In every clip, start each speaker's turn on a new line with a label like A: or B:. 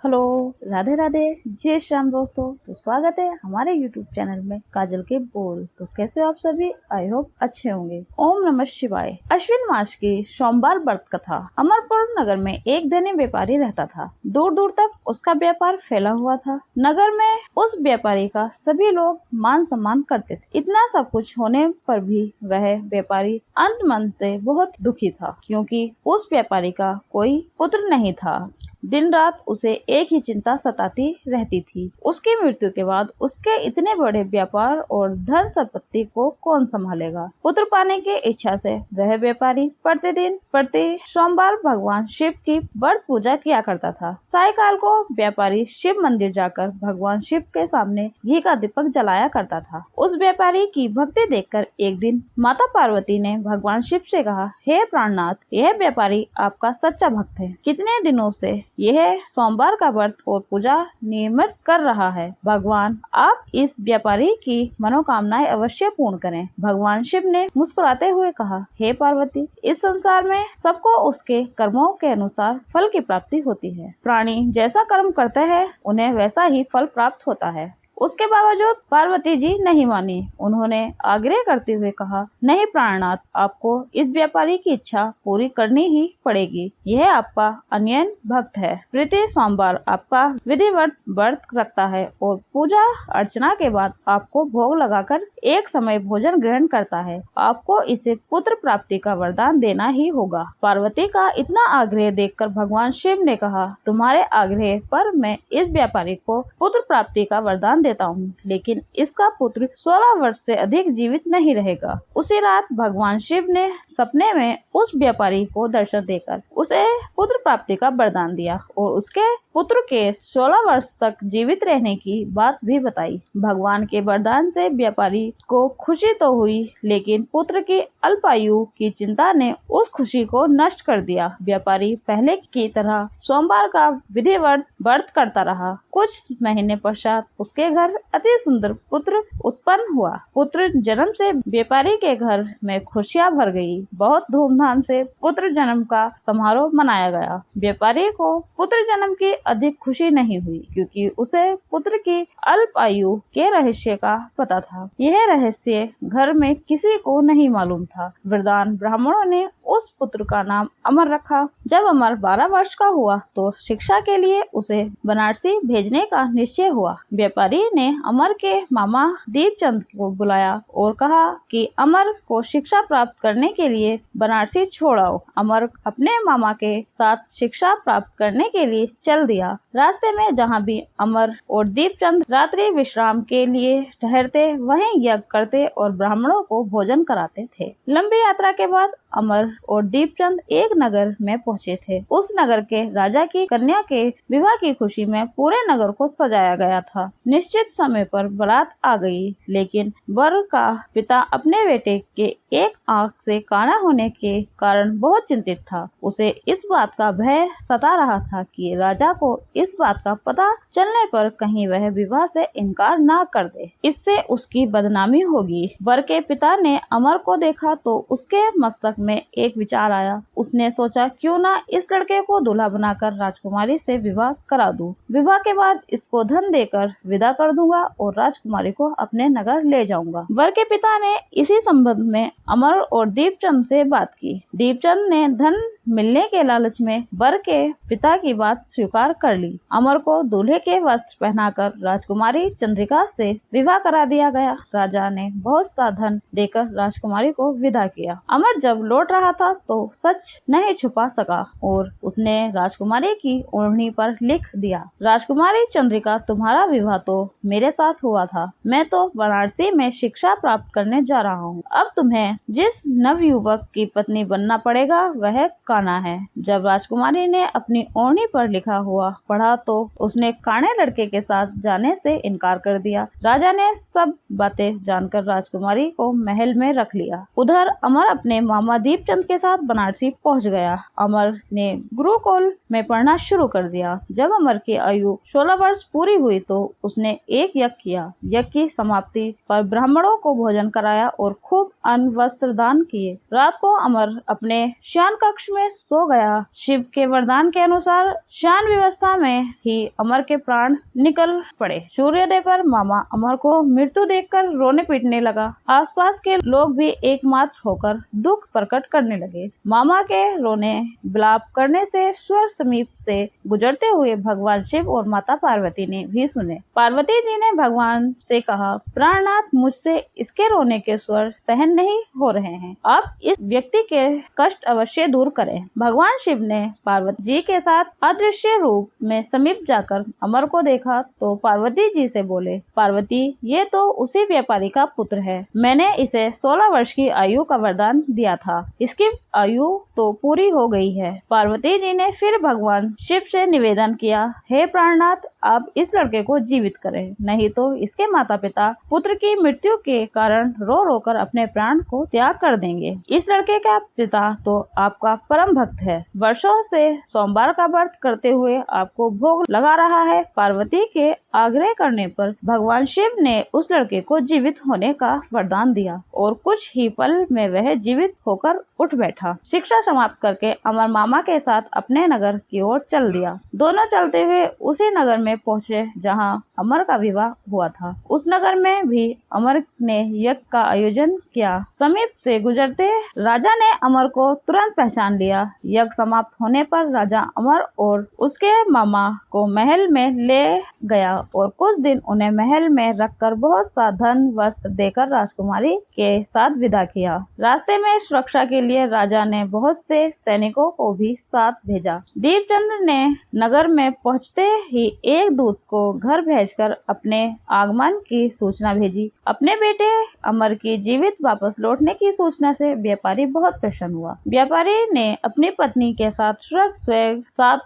A: Hello, Radhe Radhe, जय श्याम दोस्तों। तो स्वागत है हमारे YouTube चैनल में काजल के बोल। तो कैसे हो आप सभी? आई होप अच्छे होंगे। ओम नमः शिवाय। अश्विन मास की सोमवार व्रत कथा। अमरपुर नगर में एक धनी व्यापारी रहता था। दूर दूर तक उसका व्यापार फैला हुआ था। नगर में उस व्यापारी का सभी लोग मान सम्मान करते थे। इतना सब कुछ होने पर भी वह व्यापारी अंत मन से बहुत दुखी था, क्योंकि उस व्यापारी का कोई पुत्र नहीं था। दिन रात उसे एक ही चिंता सताती रहती थी। उसकी मृत्यु के बाद उसके इतने बड़े व्यापार और धन संपत्ति को कौन संभालेगा। पुत्र पाने की इच्छा से वह व्यापारी प्रतिदिन प्रति सोमवार भगवान शिव की व्रत पूजा किया करता था। सायकाल को व्यापारी शिव मंदिर जाकर भगवान शिव के सामने घी का दीपक जलाया करता था। उस व्यापारी की भक्ति देखकर एक दिन माता पार्वती ने भगवान शिव से कहा, हे प्राणनाथ, यह व्यापारी आपका सच्चा भक्त है। कितने दिनों से यह सोमवार का व्रत और पूजा नियमित कर रहा है। भगवान आप इस व्यापारी की मनोकामनाएं अवश्य पूर्ण करें। भगवान शिव ने मुस्कुराते हुए कहा, हे पार्वती, इस संसार में सबको उसके कर्मों के अनुसार फल की प्राप्ति होती है। प्राणी जैसा कर्म करते हैं उन्हें वैसा ही फल प्राप्त होता है। उसके बावजूद पार्वती जी नहीं मानी। उन्होंने आग्रह करते हुए कहा, नहीं प्राणनाथ, आपको इस व्यापारी की इच्छा पूरी करनी ही पड़ेगी। यह आपका अनन्य भक्त है। प्रति सोमवार आपका विधिवत व्रत रखता है और पूजा अर्चना के बाद आपको भोग लगाकर एक समय भोजन ग्रहण करता है। आपको इसे पुत्र प्राप्ति का वरदान देना ही होगा। पार्वती का इतना आग्रह देखकर भगवान शिव ने कहा, तुम्हारे आग्रह पर मैं इस व्यापारी को पुत्र प्राप्ति का वरदान देता हूँ, लेकिन इसका पुत्र 16 वर्ष से अधिक जीवित नहीं रहेगा। उसी रात भगवान शिव ने सपने में उस व्यापारी को दर्शन देकर उसे पुत्र प्राप्ति का वरदान दिया और उसके पुत्र के 16 वर्ष तक जीवित रहने की बात भी बताई। भगवान के वरदान से व्यापारी को खुशी तो हुई, लेकिन पुत्र की अल्पायु की चिंता ने उस खुशी को नष्ट कर दिया। व्यापारी पहले की तरह सोमवार का विधिवत व्रत करता रहा। कुछ महीने पश्चात उसके घर अति सुंदर पुत्र उत्पन्न हुआ। पुत्र जन्म से व्यापारी के घर में खुशियां भर गई। बहुत धूमधाम से पुत्र जन्म का समारोह मनाया गया। व्यापारी को पुत्र जन्म की अधिक खुशी नहीं हुई, क्योंकि उसे पुत्र की अल्प आयु के रहस्य का पता था। यह रहस्य घर में किसी को नहीं मालूम था। वरदान ब्राह्मणों ने उस पुत्र का नाम अमर रखा। जब अमर 12 वर्ष का हुआ तो शिक्षा के लिए उसे बनारसी भेजने का निश्चय हुआ। व्यापारी ने अमर के मामा दीपचंद को बुलाया और कहा कि अमर को शिक्षा प्राप्त करने के लिए बनारसी छोड़ाओ। अमर अपने मामा के साथ शिक्षा प्राप्त करने के लिए चल दिया। रास्ते में जहाँ भी अमर और दीपचंद रात्रि विश्राम के लिए ठहरते, वहीं यज्ञ करते और ब्राह्मणों को भोजन कराते थे। लंबी यात्रा के बाद अमर और दीपचंद एक नगर में पहुँचे थे। उस नगर के राजा की कन्या के विवाह की खुशी में पूरे नगर को सजाया गया था। निश्चित समय पर बारात आ गई, लेकिन वर का पिता अपने बेटे के एक आंख से काना होने के कारण बहुत चिंतित था। उसे इस बात का भय सता रहा था कि राजा को इस बात का पता चलने पर कहीं वह विवाह से इनकार ना कर दे, इससे उसकी बदनामी होगी। वर के पिता ने अमर को देखा तो उसके मस्तक में एक विचार आया। उसने सोचा, क्यों ना इस लड़के को दूल्हा बनाकर राजकुमारी से विवाह करा दूं। विवाह के बाद इसको धन देकर विदा कर दूंगा और राजकुमारी को अपने नगर ले जाऊंगा। वर के पिता ने इसी संबंध में अमर और दीपचंद से बात की। दीपचंद ने धन मिलने के लालच में वर के पिता की बात स्वीकार कर ली। अमर को दूल्हे के वस्त्र पहनाकर राजकुमारी चंद्रिका से विवाह करा दिया गया। राजा ने बहुत सा धन देकर राजकुमारी को विदा किया। अमर जब लौट रहा था तो सच नहीं छुपा सका और उसने राजकुमारी की ओढ़नी पर लिख दिया, राजकुमारी चंद्रिका, तुम्हारा विवाह तो मेरे साथ हुआ था। मैं तो बनारसी में शिक्षा प्राप्त करने जा रहा हूँ। अब तुम्हें जिस नवयुवक की पत्नी बनना पड़ेगा वह काना है। जब राजकुमारी ने अपनी ओढ़नी पर लिखा हुआ पढ़ा तो उसने काने लड़के के साथ जाने से इनकार कर दिया। राजा ने सब बातें जानकर राजकुमारी को महल में रख लिया। उधर अमर अपने मामा दीपचंद के साथ बनारसी पहुंच गया। अमर ने गुरुकुल में पढ़ना शुरू कर दिया। जब अमर की आयु 16 वर्ष पूरी हुई तो उसने एक यज्ञ किया। यज्ञ की समाप्ति पर ब्राह्मणों को भोजन कराया और खूब अन्न वस्त्र दान किए। रात को अमर अपने शयन कक्ष में सो गया। शिव के वरदान के अनुसार शयन व्यवस्था में ही अमर के प्राण निकल पड़े। सूर्योदय पर मामा अमर को मृत्यु देखकर रोने पीटने लगा। आसपास के लोग भी एकमात्र होकर दुख प्रकट करने लगे। मामा के रोने विलाप करने से स्वर समीप से गुजरते हुए भगवान शिव और माता पार्वती ने भी सुने। पार्वती जी ने भगवान से कहा, प्राणनाथ, मुझसे इसके रोने के स्वर सहन नहीं हो रहे हैं। आप इस व्यक्ति के कष्ट अवश्य दूर करें। भगवान शिव ने पार्वती जी के साथ अदृश्य रूप में समीप जाकर अमर को देखा तो पार्वती जी से बोले, पार्वती, ये तो उसी व्यापारी का पुत्र है। मैंने इसे 16 वर्ष की आयु का वरदान दिया था। इसकी आयु तो पूरी हो गई है। पार्वती जी ने फिर भगवान शिव से निवेदन किया, हे प्राणनाथ, आप इस लड़के को जीवित करें, नहीं तो इसके माता पिता पुत्र की मृत्यु के कारण रो रो कर अपने प्राण को त्याग कर देंगे। इस लड़के का पिता तो आपका परम भक्त है, वर्षों से सोमवार का व्रत करते हुए आपको भोग लगा रहा है। पार्वती के आग्रह करने पर भगवान शिव ने उस लड़के को जीवित होने का वरदान दिया और कुछ ही पल में वह जीवित होकर उठ बैठा। शिक्षा समाप्त करके अमर मामा के साथ अपने नगर की ओर चल दिया। दोनों चलते हुए उसी नगर में पहुँचे जहाँ अमर का विवाह हुआ था। उस नगर में भी अमर ने यज्ञ का आयोजन किया। समीप से गुजरते राजा ने अमर को तुरंत पहचान लिया। यज्ञ समाप्त होने पर राजा अमर और उसके मामा को महल में ले गया और कुछ दिन उन्हें महल में रखकर बहुत सा धन वस्त्र देकर राजकुमारी के साथ विदा किया। रास्ते में सुरक्षा के लिए राजा ने बहुत से सैनिकों को भी साथ भेजा। दीपचंद ने नगर में पहुंचते ही एक दूत को घर भेजकर अपने आगमन की सूचना भेजी। अपने बेटे अमर की जीवित वापस लौटने की सूचना से व्यापारी बहुत प्रसन्न हुआ। व्यापारी ने अपनी पत्नी के साथ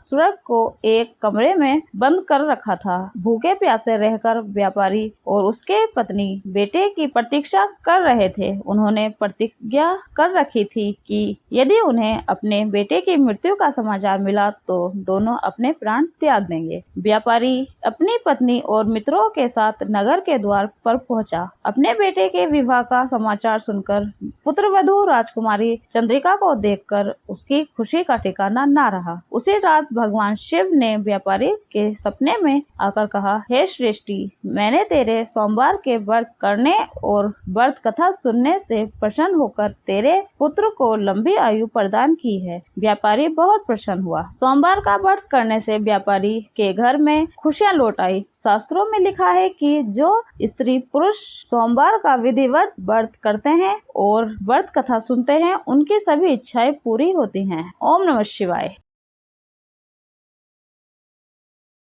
A: सुरग को एक कमरे में बंद कर रखा था। भूखे प्यासे रहकर व्यापारी और उसके पत्नी बेटे की प्रतीक्षा कर रहे थे। उन्होंने प्रतिज्ञा कर रखी थी कि यदि उन्हें अपने बेटे की मृत्यु का समाचार मिला तो दोनों अपने प्राण त्याग देंगे। व्यापारी अपनी पत्नी और मित्रों के साथ नगर के द्वार पर पहुंचा। अपने बेटे के विवाह का समाचार सुनकर पुत्रवधू राजकुमारी चंद्रिका को देखकर उसकी खुशी का ठिकाना न रहा। उसी रात भगवान शिव ने व्यापारी के सपने में आकर कहा, हे श्रेष्ठी, मैंने तेरे सोमवार के व्रत करने और व्रत कथा सुनने से प्रसन्न होकर तेरे पुत्र को लंबी आयु प्रदान की है। व्यापारी बहुत प्रसन्न हुआ। सोमवार का व्रत करने से व्यापारी के घर में खुशियां लौट आई। शास्त्रों में लिखा है कि जो स्त्री पुरुष सोमवार का विधिवत व्रत करते हैं और व्रत कथा सुनते हैं, उनकी सभी इच्छाएं पूरी होती हैं। ओम नमः शिवाय।